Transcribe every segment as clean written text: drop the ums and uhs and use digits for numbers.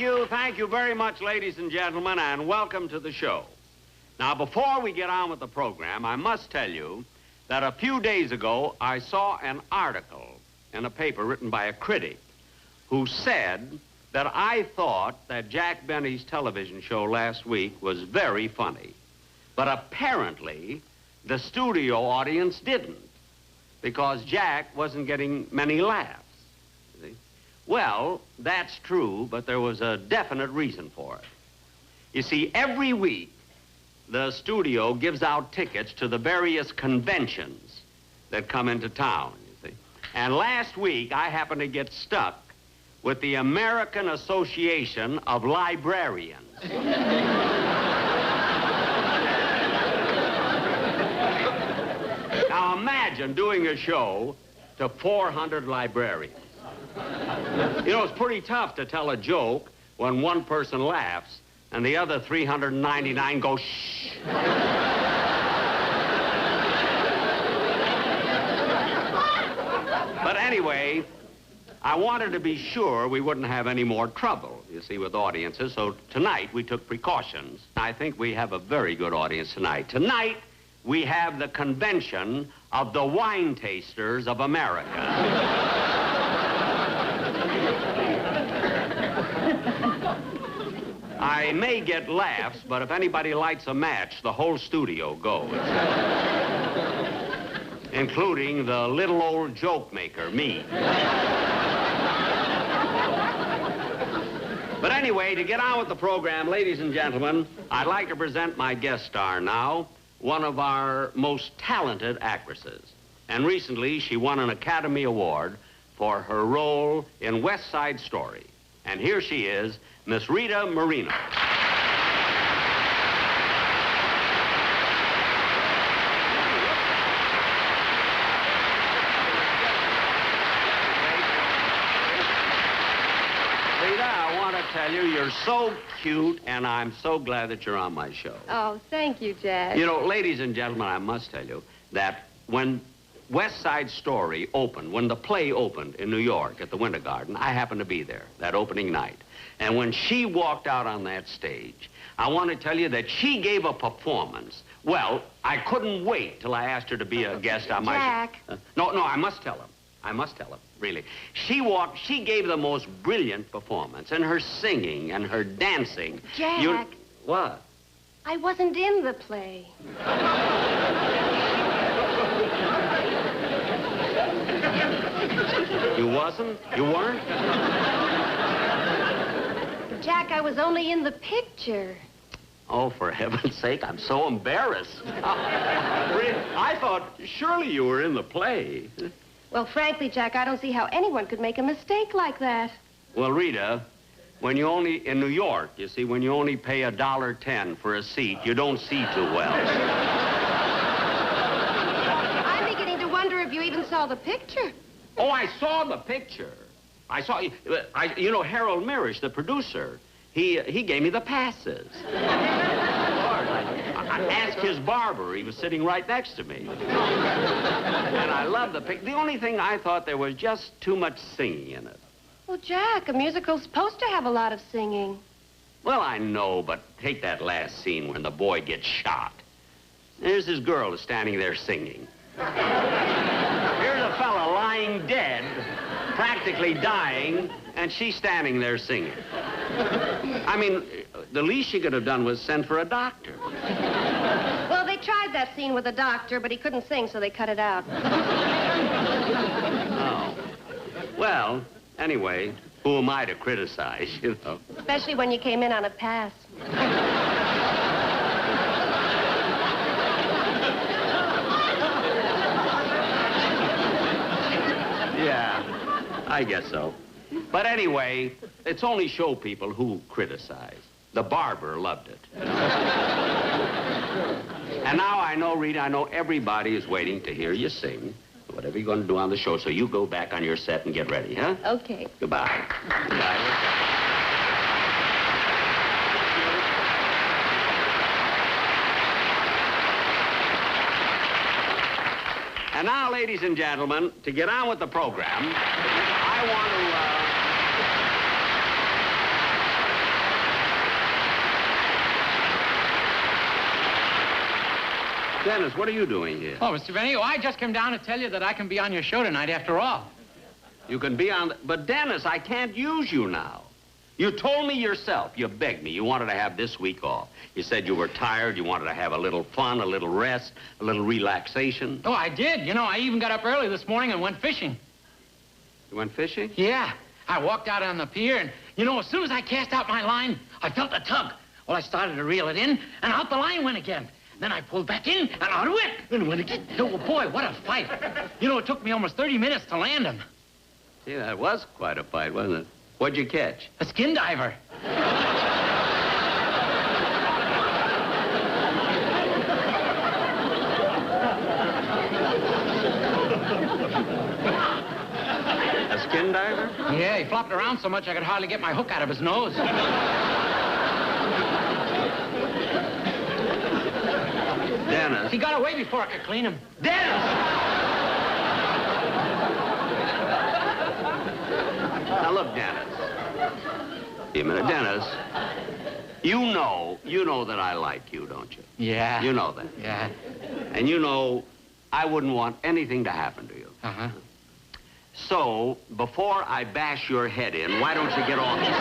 Thank you very much, ladies and gentlemen, and welcome to the show. Now, before we get on with the program, I must tell you that a few days ago, I saw an article in a paper written by a critic who said that I thought that Jack Benny's television show last week was very funny. But apparently, the studio audience didn't, because Jack wasn't getting many laughs. Well, that's true, but there was a definite reason for it. You see, every week, the studio gives out tickets to the various conventions that come into town, you see. And last week, I happened to get stuck with the American Association of Librarians. Now, imagine doing a show to 400 librarians. You know, it's pretty tough to tell a joke when one person laughs and the other 399 go shh. But anyway, I wanted to be sure we wouldn't have any more trouble, you see, with audiences, so tonight we took precautions. I think we have a very good audience tonight. Tonight, we have the convention of the Wine Tasters of America. I may get laughs, but if anybody lights a match, the whole studio goes. Including the little old joke maker, me. But anyway, to get on with the program, ladies and gentlemen, I'd like to present my guest star now, one of our most talented actresses. And recently, she won an Academy Award for her role in West Side Story. And here she is, Miss Rita Moreno. Rita, I want to tell you, you're so cute, and I'm so glad that you're on my show. Oh, thank you, Jack. You know, ladies and gentlemen, I must tell you that when West Side Story opened, when the play opened in New York at the Winter Garden, I happened to be there that opening night. And when she walked out on that stage, I want to tell you that she gave a performance. Well, I couldn't wait till I asked her to be a guest on my show. Jack. No, I must tell him. I must tell him, really. She gave the most brilliant performance, and her singing and her dancing. Jack. What? I wasn't in the play. You wasn't? You weren't? Jack, I was only in the picture. Oh, for heaven's sake, I'm so embarrassed. I thought surely you were in the play. Well, frankly, Jack, I don't see how anyone could make a mistake like that. Well, Rita, when you only, in New York, you see, when you only pay $1.10 for a seat, you don't see too well. I'm beginning to wonder if you even saw the picture. Oh, I saw the picture. I saw, you know, Harold Mirisch, the producer, he gave me the passes. I asked his barber. He was sitting right next to me. And I love the picture. The only thing I thought there was just too much singing in it. Well, Jack, a musical's supposed to have a lot of singing. Well, I know, but take that last scene when the boy gets shot. There's this girl who's standing there singing. Here's a fella lying dead, practically dying, and she's standing there singing. I mean, the least she could have done was send for a doctor. Well, they tried that scene with a doctor, but he couldn't sing, so they cut it out. Oh. Well, anyway, who am I to criticize, you know? Especially when you came in on a pass. Yeah, I guess so. But anyway, it's only show people who criticize. The barber loved it. And now I know, Rita, I know everybody is waiting to hear you sing. Whatever you're going to do on the show, so you go back on your set and get ready, huh? Okay. Goodbye. Goodbye. And now, ladies and gentlemen, to get on with the program, I want to... Dennis, what are you doing here? Oh, Mr. Benny, I just came down to tell you that I can be on your show tonight after all. You can be on... But, Dennis, I can't use you now. You told me yourself, you begged me, you wanted to have this week off. You said you were tired, you wanted to have a little fun, a little rest, a little relaxation. Oh, I did. You know, I even got up early this morning and went fishing. You went fishing? Yeah. I walked out on the pier, and, you know, as soon as I cast out my line, I felt a tug. Well, I started to reel it in, and out the line went again. Then I pulled back in, and out it went. And it went again. Oh, boy, what a fight. You know, it took me almost 30 minutes to land him. Gee, that was quite a fight, wasn't it? What'd you catch? A skin diver. A skin diver? Yeah, he flopped around so much I could hardly get my hook out of his nose. Dennis. He got away before I could clean him. Dennis! Now, look, Dennis. Wait a minute, Dennis. You know that I like you, don't you? Yeah. You know that. Yeah. And you know I wouldn't want anything to happen to you. Uh-huh. So, before I bash your head in, why don't you get off the stage?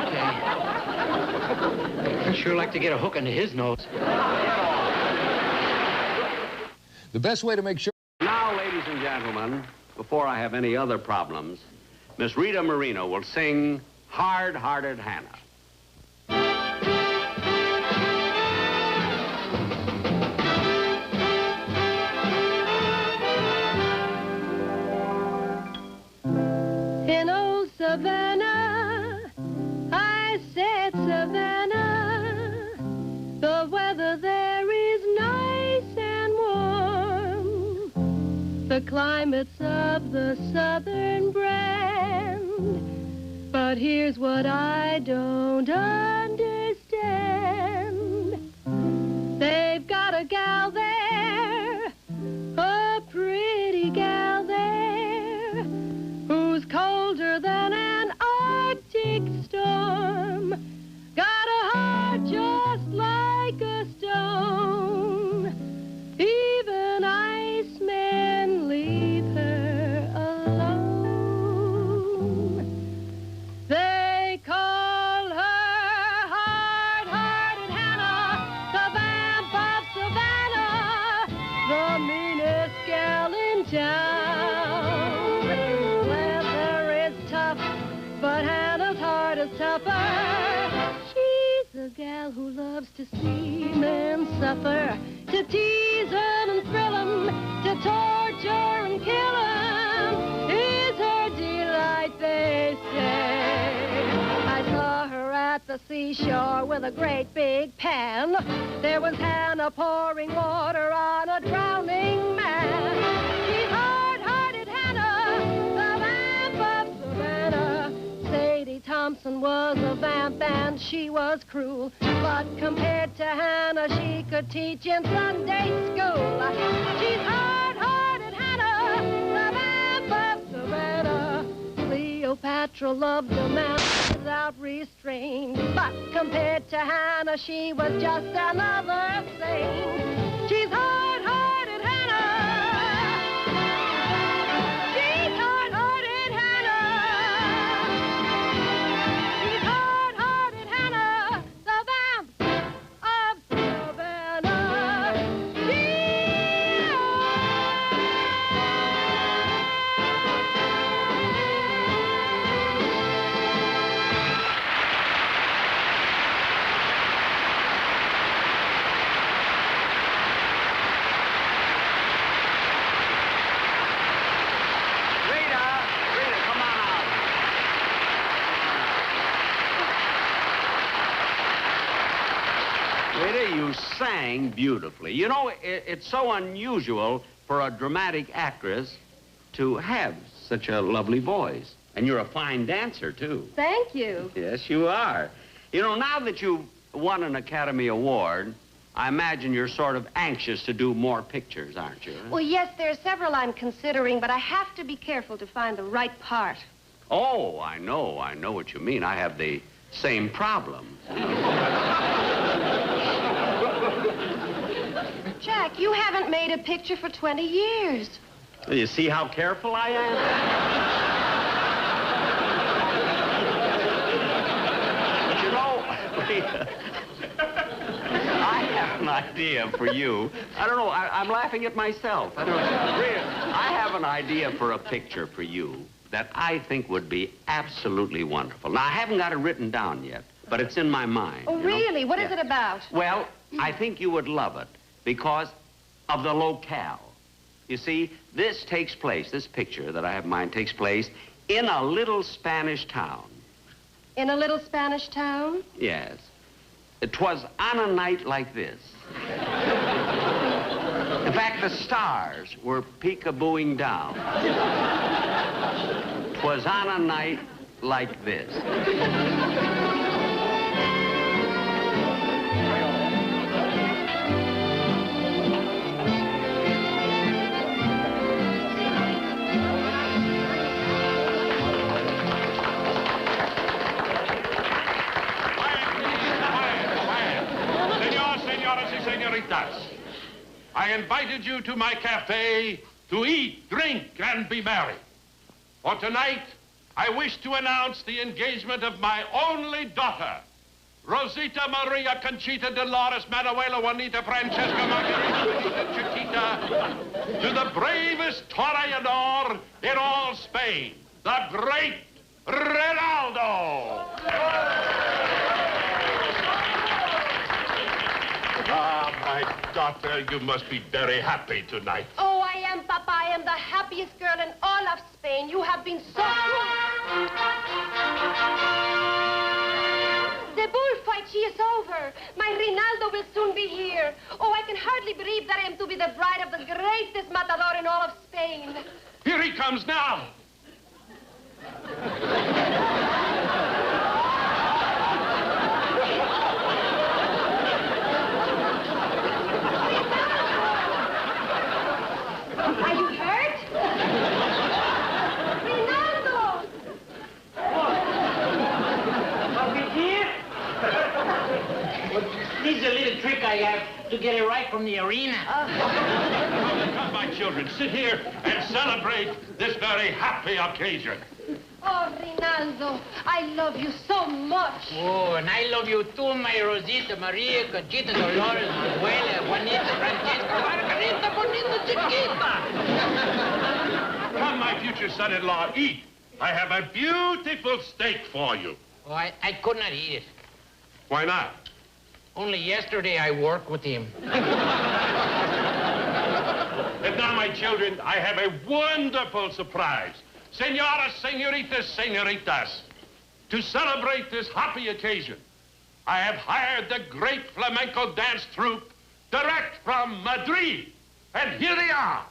Okay. I'd sure like to get a hook into his nose. The best way to make sure... Now, ladies and gentlemen, before I have any other problems, Miss Rita Moreno will sing Hard-Hearted Hannah. In old Savannah, I said, Savannah, the weather there is nice and warm. The climate's of the southern brand. But here's what I don't understand. They've got a gal there, a pretty gal there, who's colder than an Arctic storm. Got a heart just like a stone. Even icemen leave her alone. They call her Hard-Hearted Hannah, the vamp of Savannah, the meanest gal in town. Leather is tough, but Hannah's heart is tougher. She's a gal who loves to see men suffer, to tease 'em and thrill 'em, to torture and kill 'em, is her delight, they say. I saw her at the seashore with a great big pan. There was Hannah pouring water on a drowning man. She's hard-hearted Hannah, the vamp of Savannah. Sadie Thompson was a vamp and she was cruel, but compared to Hannah, she could teach in Sunday school. She's hard-hearted Hannah, the vamp of Savannah. Cleopatra loved a man without restraint, but compared to Hannah, she was just another saint. She's hard-hearted Hannah. She's hard-hearted Hannah. She's hard-hearted Hannah, the vamp of Savannah. Rita, come on out. Rita, you sang beautifully. You know, it's so unusual for a dramatic actress to have such a lovely voice. And you're a fine dancer, too. Thank you. Yes, you are. You know, now that you've won an Academy Award, I imagine you're sort of anxious to do more pictures, aren't you? Well, yes, there are several I'm considering, but I have to be careful to find the right part. Oh, I know what you mean. I have the same problem. Jack, you haven't made a picture for 20 years. You see how careful I am? But you know, I have an idea for you. I don't know, I'm laughing at myself. I don't know. Really, I have an idea for a picture for you that I think would be absolutely wonderful. Now, I haven't got it written down yet, but it's in my mind. Oh, really? What is it about? Well, I think you would love it because of the locale. You see, this picture that I have in mind takes place in a little Spanish town. In a little Spanish town? Yes. It was on a night like this. In fact, the stars were peekabooing down. 'Twas on a night like this. I invited you to my cafe to eat, drink, and be merry. For tonight, I wish to announce the engagement of my only daughter, Rosita Maria Conchita Dolores Manuela Juanita Francesca Margarita Benita Chiquita, to the bravest toreador in all Spain, the great Ronaldo. Ah, my daughter, you must be very happy tonight. Oh, I am, Papa. I am the happiest girl in all of Spain. You have been so good. The bullfight, she is over. My Rinaldo will soon be here. Oh, I can hardly believe that I am to be the bride of the greatest matador in all of Spain. Here he comes now. Are you hurt? Rinaldo! Are we here? This is a little trick I have to get it right from the arena. Come, my children, sit here and celebrate this very happy occasion. Oh, Rinaldo, I love you so much. Oh, and I love you too, my Rosita Maria Conchita Dolores Manuela Juanita Francesca Margarita Bonita Chiquita. Come, my future son-in-law, eat. I have a beautiful steak for you. Oh, I could not eat it. Why not? Only yesterday I worked with him. And now, my children, I have a wonderful surprise. Señoras, señoritas, señoritas, to celebrate this happy occasion, I have hired the great flamenco dance troupe direct from Madrid. And here they are.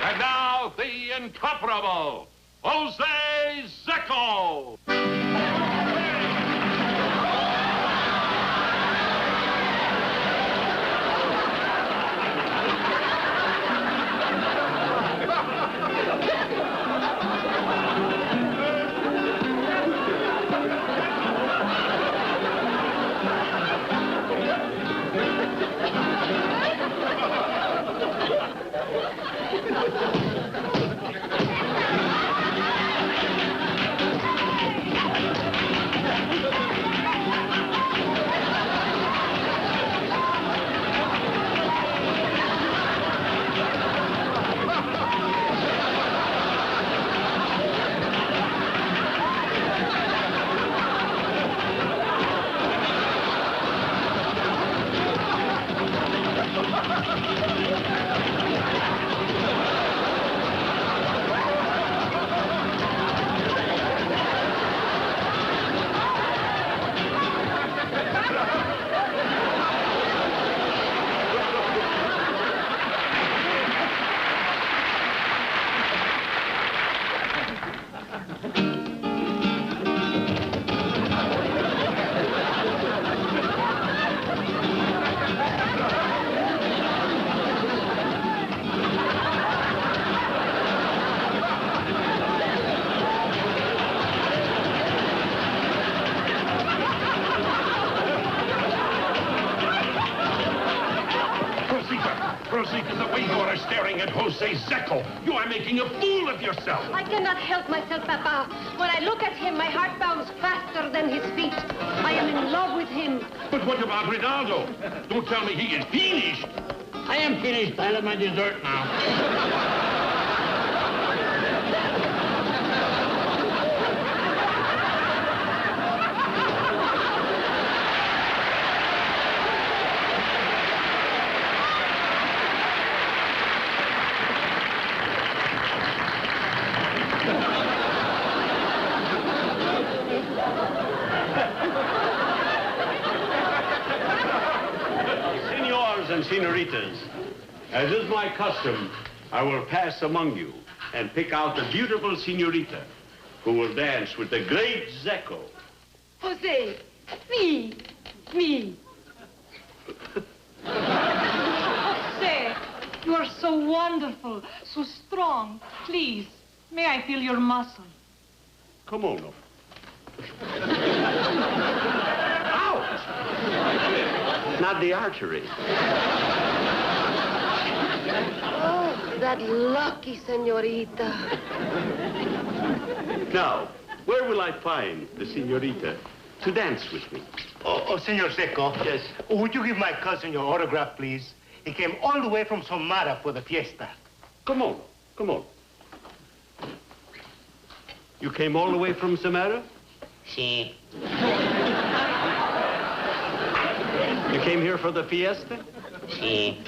And now, the incomparable Jose Zecco. Rosita, the way you are staring at Jose Zecco, you are making a fool of yourself. I cannot help myself, Papa. When I look at him, my heart bounds faster than his feet. I am in love with him. But what about Rinaldo? Don't tell me he is finished. I am finished. I'll have my dessert now. Senors and senoritas, as is my custom, I will pass among you and pick out the beautiful senorita who will dance with the great Zecco. Jose, me. Jose, you are so wonderful, so strong. Please, may I feel your muscle? Come on. Ouch! Not the artery. Oh, that lucky senorita. Now, where will I find the senorita to dance with me? Senor Zecco. Yes. Would you give my cousin your autograph, please? He came all the way from Somara for the fiesta. Come on. You came all the way from Samara? Si. You came here for the fiesta? Si.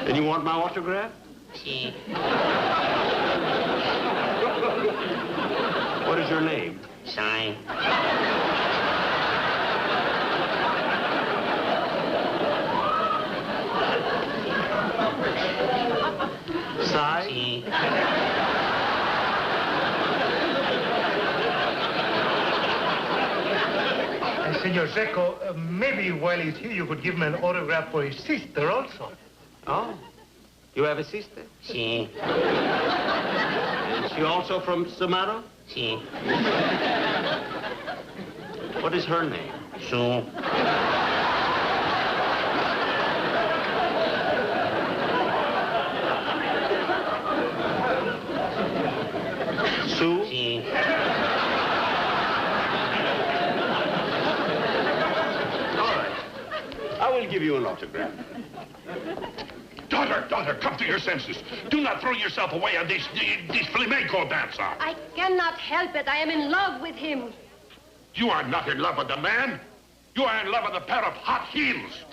And you want my autograph? Si. What is your name? Sign. Sai? Si. Senor Zecco, maybe while he's here, you could give him an autograph for his sister also. Oh, you have a sister? Si. Is she also from Samara? Si. What is her name? Sue. Sue? Si. I will give you an autograph. Daughter, come to your senses. Do not throw yourself away on this flamenco dancer. I cannot help it. I am in love with him. You are not in love with the man. You are in love with a pair of hot heels.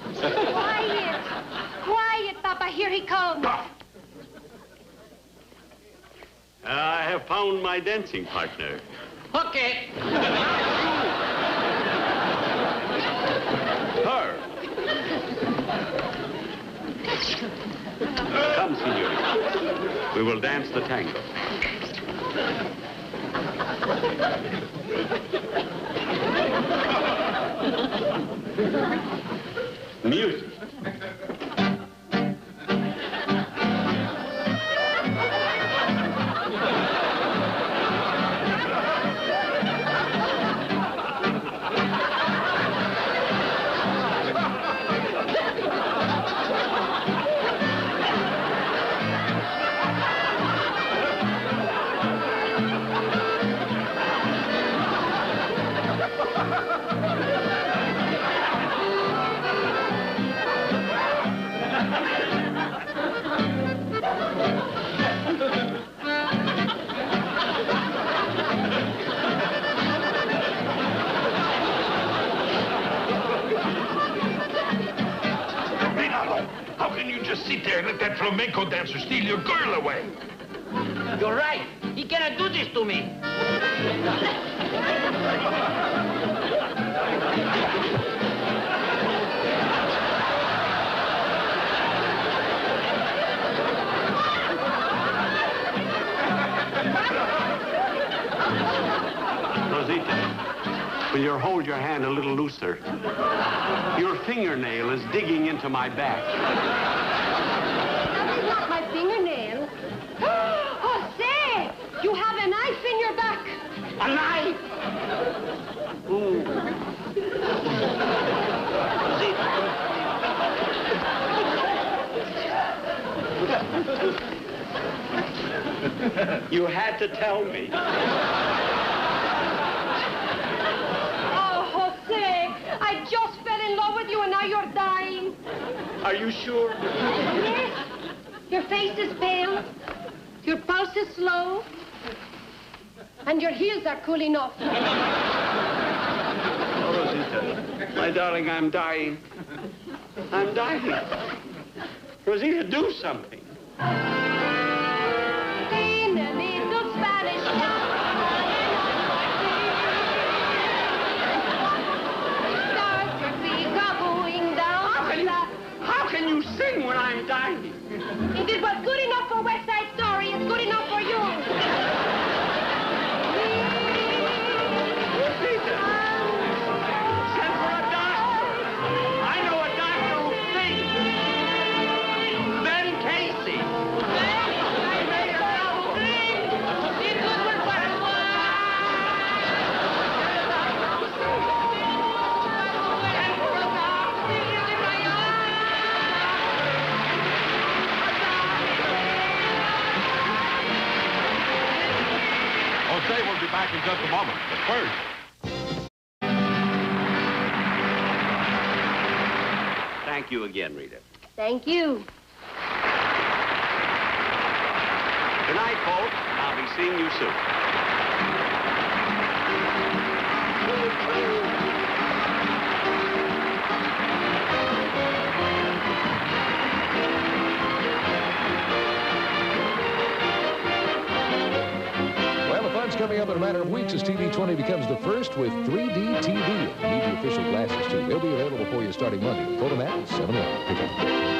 Quiet, Papa. Here he comes. Ah, I have found my dancing partner. Okay. Her. Come, senorita. We will dance the tango. Music. Sit there and let that flamenco dancer steal your girl away. You're right. He cannot do this to me. Rosita, will you hold your hand a little looser? Your fingernail is digging into my back. That is not my fingernail. Jose, you have a knife in your back. A knife? Ooh. Rosita. You had to tell me. Oh, Jose, I just fell in love with you and now you're dying. Are you sure? Yes. Your face is pale. Your pulse is slow. And your heels are cool enough. Oh, Rosita, my darling, I'm dying. I'm dying. Rosita, do something. In a little Spanish town, stars are going down. How can you sing when I'm dying? If it was good enough for West Side Story, it's good enough for you. Rosita, send for a doctor. I know a doctor who sings. Ben Casey. Jose will be back in just a moment. But first, Thank you again, Rita. Thank you. Good night, folks. I'll be seeing you soon. Well, the fun's coming up in a matter of weeks as TV20 becomes the first with 3D TV and media official glasses, too. They'll be available for you starting Monday. Photomat, 7 1.